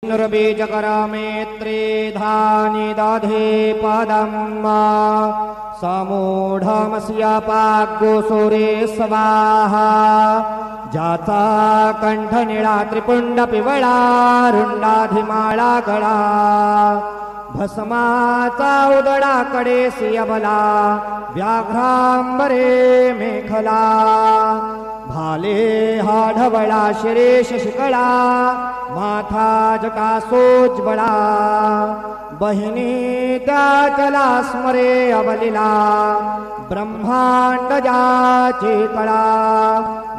नुर्बीजकरमेत्रे धानि दधे पदम् समूढमस्यापाग्गोसुरे स्वाहा जाता कण्ठनिळा त्रिपुण्डपिवळा रुण्डाधिमाळा गळा भस्माचा उदडा कडेसी अबला व्याघ्रांबरे मेखला भाले हा ढवळा शिरे शशिकळा माथा जटा सोज्वळा बहिणी त्याचला स्मरे अवलिला ब्रह्मांड जाचे कळा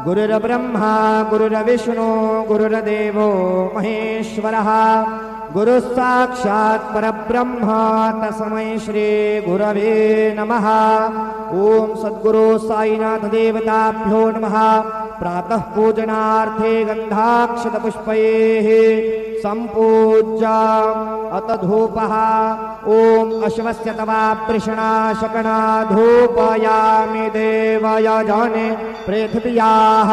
गुरुर्ब्रह्मा गुरुर्विष्णू गुरुर्देवो महेश्वरः गुरु साक्षात् परब्रह्म तस्मै श्री गुरवे नमः। ओम सद्गुरु साईनाथ देवताभ्यो नमः। प्रातः पूजनार्थे गंधाक्षत पुष्पैः संपूज्य अत धूपः। ओम अश्वस्य तवा पृषणाशकना धूपयामि देवयजने पृथिव्याः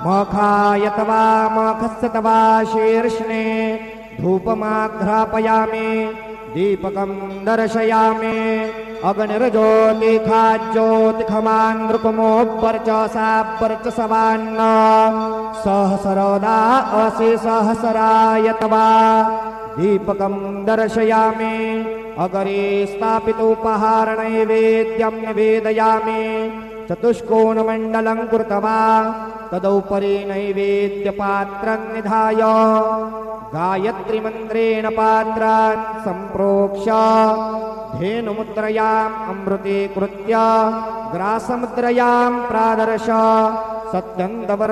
मखाय तवा मखस्य तवा शीर्ष्णे धूपमाघ्रापयामि दीपकं दर्शयामि अग्निर्ज्योतिखाज्योतिखमान् नृपमोपर्चसापर्चसवान्न सहस्रदा असि सहस्राय तवा दीपकं दर्शयामि अगरे स्थापितोपहारनैवेद्यं निवेदयामि चतुष्कोणमण्डलं कृत्वा तदुपरि नैवेद्यपात्रं निधाय गायत्रीमन्त्रेण पात्रान् सम्प्रोक्ष्य धेनुमुद्रयाम् अमृतीकृत्य ग्रासमुद्रयां प्रादर्श सत्यं